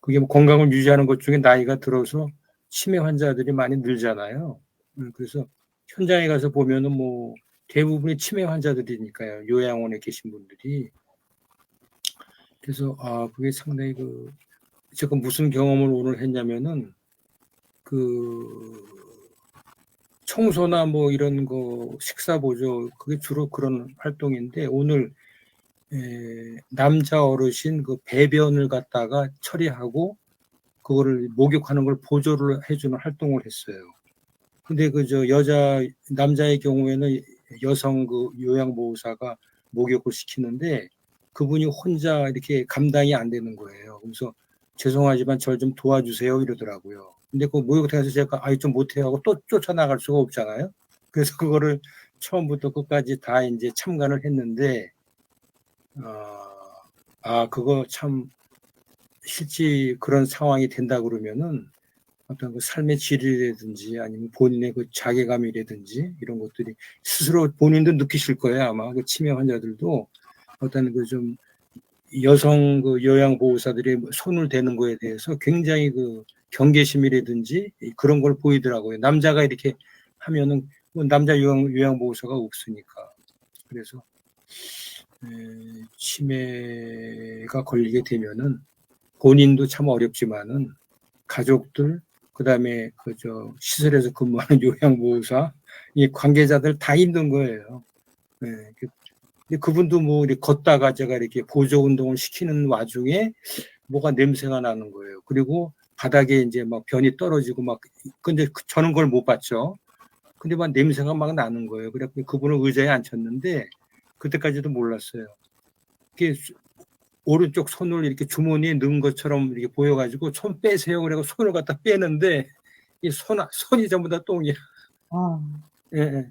그게 뭐 건강을 유지하는 것 중에 나이가 들어서 치매 환자들이 많이 늘잖아요. 그래서 현장에 가서 보면은 뭐 대부분이 치매 환자들이니까요. 요양원에 계신 분들이. 그래서 그게 상당히 제가 무슨 경험을 오늘 했냐면은 청소나 뭐 이런 거 식사 보조 그게 주로 그런 활동인데 오늘 남자 어르신 그 배변을 갖다가 처리하고 그거를 목욕하는 걸 보조를 해주는 활동을 했어요. 근데 남자의 경우에는 여성 그 요양보호사가 목욕을 시키는데 그분이 혼자 이렇게 감당이 안 되는 거예요. 그래서 죄송하지만 저를 좀 도와주세요 이러더라고요. 근데 그 목욕탕에서 제가 좀 못해요 하고 또 쫓아나갈 수가 없잖아요. 그래서 그거를 처음부터 끝까지 다 이제 참관을 했는데 그거 참 실제 그런 상황이 된다 그러면은 어떤 그 삶의 질이라든지 아니면 본인의 그 자괴감이라든지 이런 것들이 스스로 본인도 느끼실 거예요. 아마 그 치매 환자들도 어떤 그 좀 여성 그 요양보호사들이 손을 대는 거에 대해서 굉장히 그 경계심이라든지 그런 걸 보이더라고요. 남자가 이렇게 하면은 뭐 남자 요양보호사가 없으니까. 그래서 치매가 걸리게 되면은 본인도 참 어렵지만은 가족들 그다음에 시설에서 근무하는 요양보호사 이 관계자들 다 힘든 거예요. 근데 그분도 뭐 이렇게 걷다가 제가 이렇게 보조 운동을 시키는 와중에 뭐가 냄새가 나는 거예요. 그리고 바닥에 이제 막 변이 떨어지고 근데 저는 그걸 못 봤죠. 근데 막 냄새가 막 나는 거예요. 그래서 그분을 의자에 앉혔는데 그때까지도 몰랐어요. 이게 오른쪽 손을 이렇게 주머니에 넣은 것처럼 이렇게 보여가지고 손 빼세요. 그래서 손을 갖다 빼는데 이 손이 전부 다 똥이야. 예.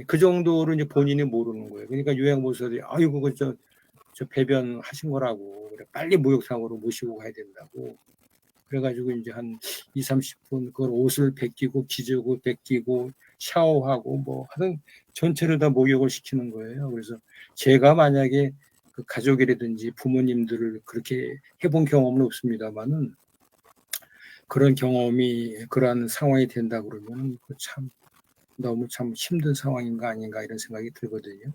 그 정도로 이제 본인이 모르는 거예요. 그러니까 요양보호사들이 아이고 저 배변 하신 거라고 그래 빨리 목욕탕으로 모시고 가야 된다고. 그래가지고 이제 한 2, 30분 그걸 옷을 벗기고 기저고 벗기고 샤워하고 뭐 하여튼 전체를 다 목욕을 시키는 거예요. 그래서 제가 만약에 그 가족이라든지 부모님들을 그렇게 해본 경험은 없습니다만은 그런 경험이 그러한 상황이 된다 그러면 참 너무 참 힘든 상황인가 아닌가 이런 생각이 들거든요.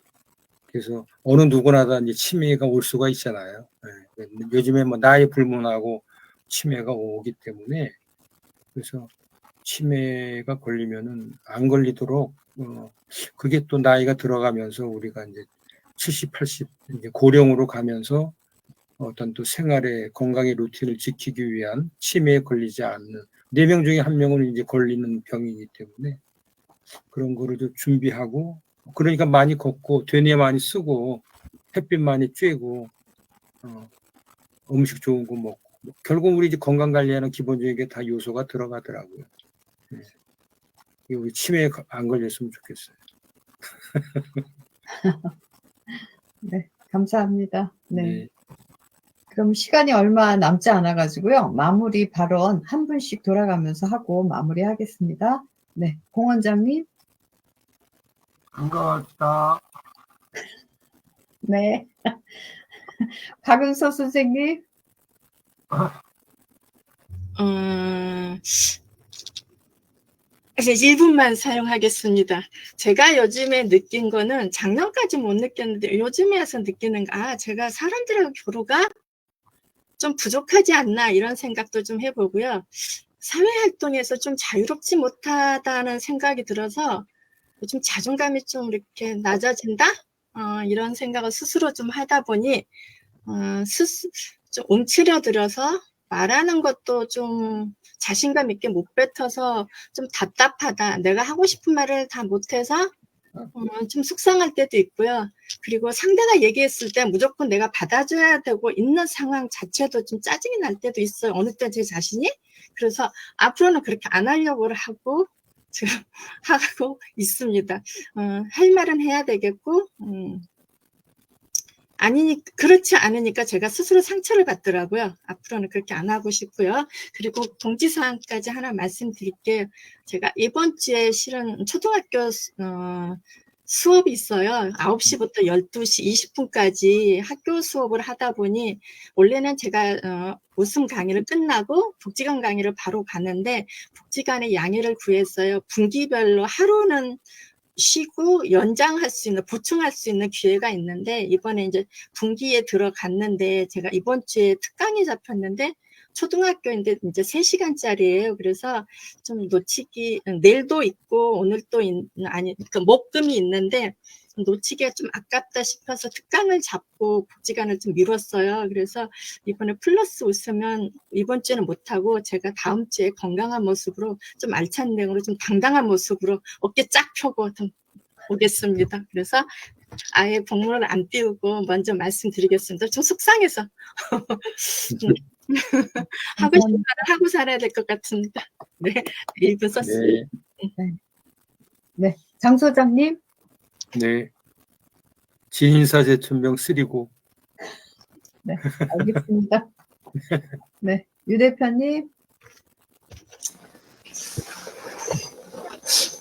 그래서 어느 누구나 다 이제 치매가 올 수가 있잖아요. 요즘에 뭐 나이 불문하고 치매가 오기 때문에 그래서 치매가 걸리면은 안 걸리도록 그게 또 나이가 들어가면서 우리가 이제 70, 80 이제 고령으로 가면서 어떤 또 생활의 건강의 루틴을 지키기 위한 치매에 걸리지 않는 4명 중에 1명은 이제 걸리는 병이기 때문에 그런 거를 좀 준비하고 그러니까 많이 걷고 되뇌 많이 쓰고 햇빛 많이 쬐고 음식 좋은 거 먹고 결국 우리 이제 건강 관리하는 기본적인 게 다 요소가 들어가더라고요. 우리 치매에 안 걸렸으면 좋겠어요. 네, 감사합니다. 네. 그럼 시간이 얼마 남지 않아가지고요. 마무리 발언 한 분씩 돌아가면서 하고 마무리하겠습니다. 네, 공 원장님. 건강합시다. 네. 박은서 선생님. 이제 1분만 사용하겠습니다. 제가 요즘에 느낀 거는 작년까지 못 느꼈는데 요즘에 와서 느끼는 거, 제가 사람들하고 교류가 좀 부족하지 않나 이런 생각도 좀 해보고요. 사회활동에서 좀 자유롭지 못하다는 생각이 들어서 좀 자존감이 좀 이렇게 낮아진다? 이런 생각을 스스로 좀 하다 보니 좀 움츠려들어서 말하는 것도 좀 자신감 있게 못 뱉어서 좀 답답하다. 내가 하고 싶은 말을 다 못해서 좀 속상할 때도 있고요. 그리고 상대가 얘기했을 때 무조건 내가 받아줘야 되고 있는 상황 자체도 좀 짜증이 날 때도 있어요. 어느 때 제 자신이. 그래서 앞으로는 그렇게 안 하려고 하고 지금 하고 있습니다. 할 말은 해야 되겠고 그렇지 않으니까 제가 스스로 상처를 받더라고요. 앞으로는 그렇게 안 하고 싶고요. 그리고 공지사항까지 하나 말씀드릴게요. 제가 이번 주에 실은 초등학교 수업이 있어요. 9시부터 12시 20분까지 학교 수업을 하다 보니 원래는 제가 웃음 강의를 끝나고 복지관 강의를 바로 가는데 복지관에 양해를 구했어요. 분기별로 하루는 쉬고 연장할 수 있는, 보충할 수 있는 기회가 있는데 이번에 이제 분기에 들어갔는데 제가 이번 주에 특강이 잡혔는데 초등학교인데 이제 3시간짜리예요. 그래서 좀 놓치기, 내일도 있고 오늘도 그러니까 목금이 있는데 놓치기가 좀 아깝다 싶어서 특강을 잡고 복지관을 좀 미뤘어요. 그래서 이번에 플러스 웃으면 이번 주에는 못하고 제가 다음 주에 건강한 모습으로 좀 알찬 내용으로 좀 당당한 모습으로 어깨 쫙 펴고 좀 오겠습니다. 그래서 아예 복문을 안 띄우고 먼저 말씀드리겠습니다. 좀 속상해서 하고 싶은 말을 하고 살아야 될 것 같습니다. 네, 1분 썼습니다. 네, 장 소장님. 네. 진인사재천명 쓰리고. 네, 알겠습니다. 네, 유 대표님.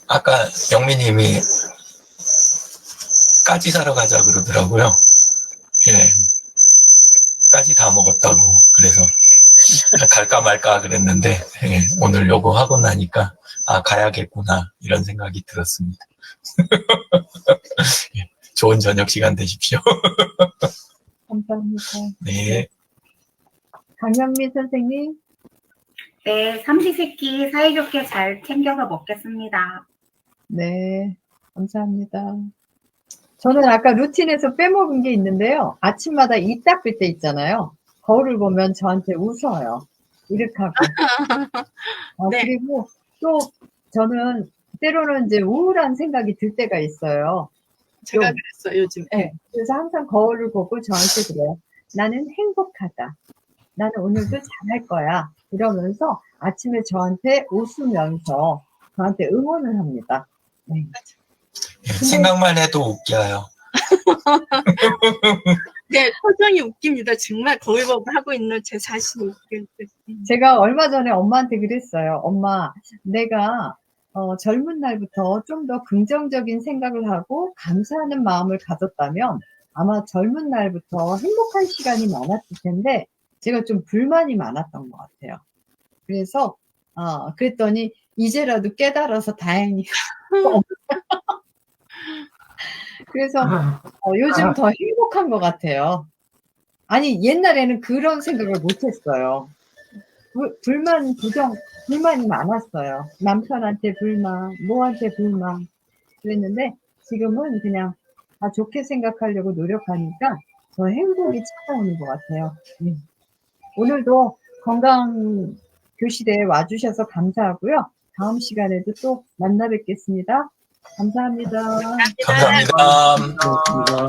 아까 영미님이 까지 사러 가자 그러더라고요. 예. 까지 다 먹었다고. 그래서 갈까 말까 그랬는데, 예. 오늘 요거 하고 나니까, 가야겠구나. 이런 생각이 들었습니다. 예. 좋은 저녁 시간 되십시오. 감사합니다. 네. 강현미 선생님. 네, 삼시세끼 사이좋게 잘 챙겨서 먹겠습니다. 네, 감사합니다. 저는 아까 루틴에서 빼먹은 게 있는데요. 아침마다 입 닦을 때 있잖아요. 거울을 보면 저한테 웃어요. 이렇게 하고. 네. 그리고 또 저는 때로는 이제 우울한 생각이 들 때가 있어요. 제가 그랬어요, 요즘. 네. 그래서 항상 거울을 보고 저한테 그래요. 나는 행복하다. 나는 오늘도 잘할 거야. 이러면서 아침에 저한테 웃으면서 저한테 응원을 합니다. 네. 예. 생각만 해도 웃겨요. 네, 표정이 웃깁니다. 정말 거울 보고 하고 있는 제 자신이 웃길 때. 제가 얼마 전에 엄마한테 그랬어요. 엄마, 내가 젊은 날부터 좀 더 긍정적인 생각을 하고 감사하는 마음을 가졌다면 아마 젊은 날부터 행복한 시간이 많았을 텐데 제가 좀 불만이 많았던 것 같아요. 그래서 그랬더니 이제라도 깨달아서 다행히 그래서 요즘 더 행복한 것 같아요. 아니 옛날에는 그런 생각을 못했어요. 불만이 많았어요. 남편한테 불만, 뭐한테 불만 그랬는데 지금은 그냥 좋게 생각하려고 노력하니까 더 행복이 찾아오는 것 같아요. 오늘도 건강 교실에 와주셔서 감사하고요. 다음 시간에도 또 만나 뵙겠습니다. 감사합니다. 감사합니다. 고맙습니다.